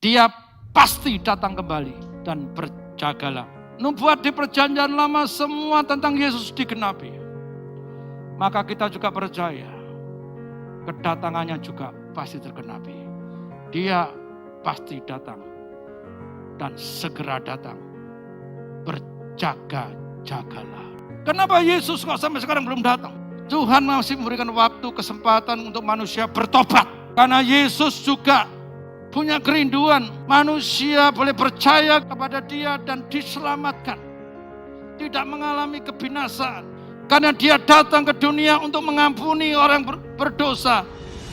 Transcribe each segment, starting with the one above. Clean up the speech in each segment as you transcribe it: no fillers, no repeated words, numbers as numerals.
Dia pasti datang kembali dan berjagalah. Nubuat di perjanjian lama semua tentang Yesus digenapi. Maka kita juga percaya kedatangannya juga pasti tergenapi. Dia pasti datang dan segera datang. Berjaga-jagalah. Kenapa Yesus kok sampai sekarang belum datang? Tuhan masih memberikan waktu, kesempatan untuk manusia bertobat. Karena Yesus juga punya kerinduan. Manusia boleh percaya kepada Dia dan diselamatkan. Tidak mengalami kebinasaan. Karena Dia datang ke dunia untuk mengampuni orang berdosa.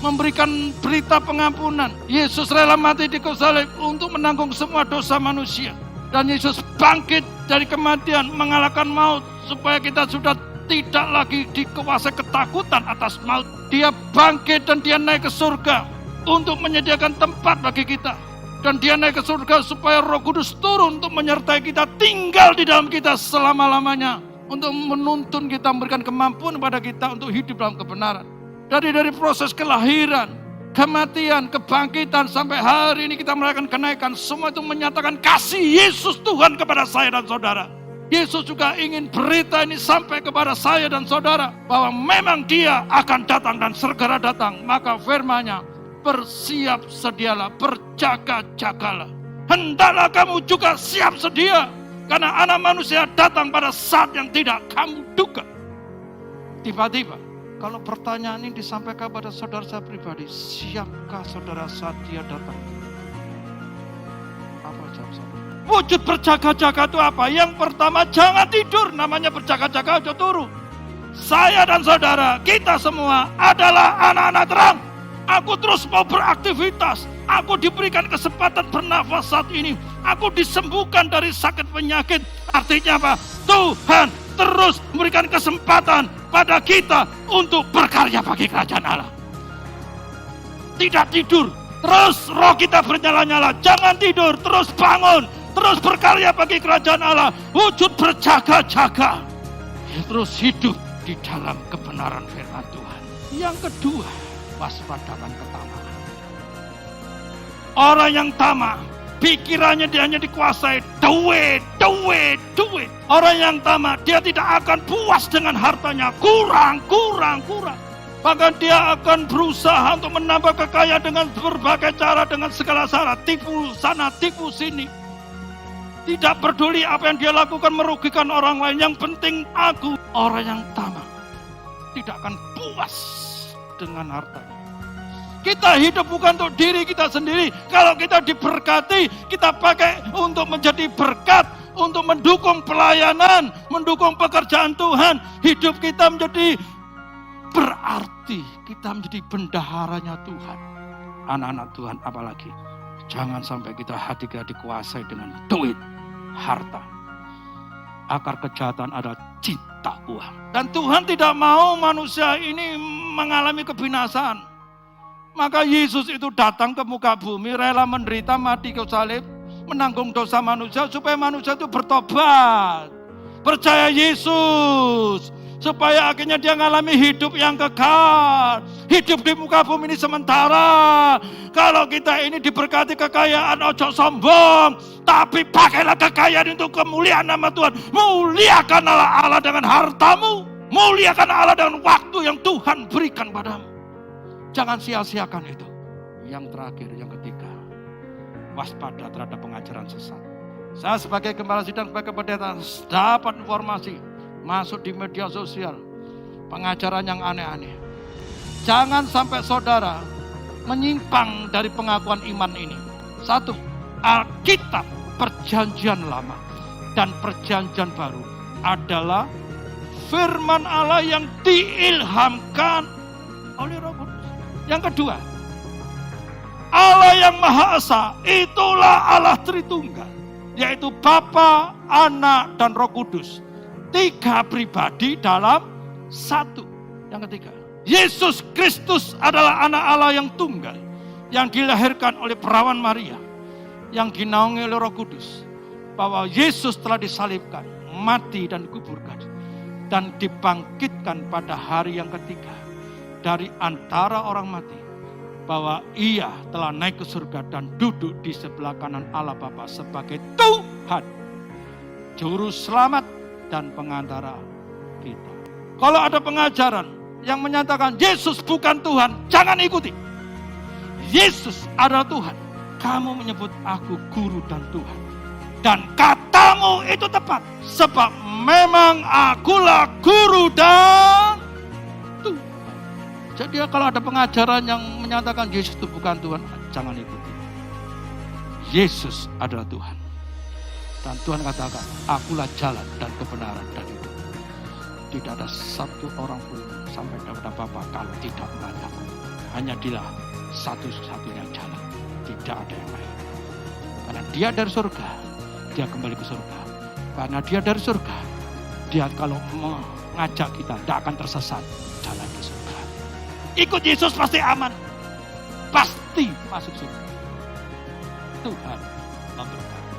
Memberikan berita pengampunan. Yesus rela mati di kayu salib untuk menanggung semua dosa manusia. Dan Yesus bangkit dari kematian, mengalahkan maut. Supaya kita sudah tidak lagi dikuasai ketakutan atas maut. Dia bangkit dan Dia naik ke surga untuk menyediakan tempat bagi kita. Dan Dia naik ke surga supaya Roh Kudus turun untuk menyertai kita, tinggal di dalam kita selama-lamanya. Untuk menuntun kita, memberikan kemampuan kepada kita untuk hidup dalam kebenaran. Dari proses kelahiran, kematian, kebangkitan, sampai hari ini kita merayakan kenaikan. Semua itu menyatakan kasih Yesus Tuhan kepada saya dan saudara. Yesus juga ingin berita ini sampai kepada saya dan saudara. Bahwa memang Dia akan datang dan segera datang. Maka firman-Nya, bersiap sedialah, berjaga-jagalah. Hendaklah kamu juga siap sedia. Karena anak manusia datang pada saat yang tidak kamu duga. Tiba-tiba, kalau pertanyaan ini disampaikan pada saudara saya pribadi, siapkah saudara saat Dia datang? Apa jawab saudara? Wujud berjaga-jaga itu apa? Yang pertama, jangan tidur. Namanya berjaga-jaga, aja turu. Saya dan saudara, kita semua adalah anak-anak terang. Aku terus mau beraktivitas. Aku diberikan kesempatan bernafas saat ini. Aku disembuhkan dari sakit penyakit. Artinya apa? Tuhan terus memberikan kesempatan pada kita untuk berkarya bagi kerajaan Allah. Tidak tidur. Terus roh kita bernyala-nyala. Jangan tidur, terus bangun. Terus berkarya bagi kerajaan Allah. Wujud berjaga-jaga. Terus hidup di dalam kebenaran firman Tuhan. Yang kedua, waspadakan ketamaan. Orang yang tamak, pikirannya dia hanya dikuasai duit. Orang yang tamak, dia tidak akan puas dengan hartanya. Kurang. Bahkan dia akan berusaha untuk menambah kekayaan dengan berbagai cara, dengan segala cara. Tipu sana, tipu sini. Tidak peduli apa yang dia lakukan merugikan orang lain. Yang penting aku. Orang yang tamak tidak akan puas dengan hartanya. Kita hidup bukan untuk diri kita sendiri. Kalau kita diberkati, kita pakai untuk menjadi berkat, untuk mendukung pelayanan, mendukung pekerjaan Tuhan. Hidup kita menjadi berarti, kita menjadi bendaharanya Tuhan. Anak-anak Tuhan apalagi. Jangan sampai kita hati kita dikuasai dengan duit, harta. Akar kejahatan adalah cinta uang. Dan Tuhan tidak mau manusia ini mengalami kebinasaan. Maka Yesus itu datang ke muka bumi, rela menderita, mati kayu salib, menanggung dosa manusia supaya manusia itu bertobat. Percaya Yesus, supaya akhirnya dia mengalami hidup yang kekal. Hidup di muka bumi ini sementara. Kalau kita ini diberkati kekayaan, ojo sombong, tapi pakailah kekayaan untuk kemuliaan nama Tuhan. Muliakanlah Allah dengan hartamu. Muliakan Allah dengan waktu yang Tuhan berikan padamu. Jangan sia-siakan itu. Yang terakhir, yang ketiga, waspada terhadap pengajaran sesat. Saya sebagai gembala sidang, sebagai pendeta, dapat informasi masuk di media sosial, pengajaran yang aneh-aneh. Jangan sampai saudara menyimpang dari pengakuan iman ini. Satu, Alkitab Perjanjian Lama dan Perjanjian Baru adalah firman Allah yang diilhamkan oleh Roh Kudus. Yang kedua, Allah yang Maha Esa, itulah Allah Tritunggal, yaitu Bapa, Anak, dan Roh Kudus. 3 pribadi dalam satu. Yang ketiga, Yesus Kristus adalah anak Allah yang tunggal, yang dilahirkan oleh perawan Maria, yang dinaungi oleh Roh Kudus. Bahwa Yesus telah disalibkan, mati dan dikuburkan, dan dibangkitkan pada hari yang ketiga dari antara orang mati. bahwa ia telah naik ke surga dan duduk di sebelah kanan Allah Bapa sebagai Tuhan, Juru Selamat dan Pengantara kita. Kalau ada pengajaran yang menyatakan Yesus bukan Tuhan, jangan ikuti. Yesus adalah Tuhan. Kamu menyebut aku guru dan Tuhan. Dan katamu itu tepat. Sebab memang akulah guru dan Tuhan. Jadi kalau ada pengajaran yang menyatakan Yesus itu bukan Tuhan, jangan ikuti. Yesus adalah Tuhan. Dan Tuhan katakan, akulah jalan dan kebenaran dan hidup. Tidak ada satu orang pun sampai kepada Bapa kalau tidak melalui aku. Hanya Dialah satu-satunya jalan. Tidak ada yang lain. Karena Dia dari surga, Dia kembali ke surga. Karena Dia dari surga, Dia kalau mengajak kita tidak akan tersesat jalan ke surga. Ikut Yesus pasti aman. Pasti masuk surga. Tuhan memberkati.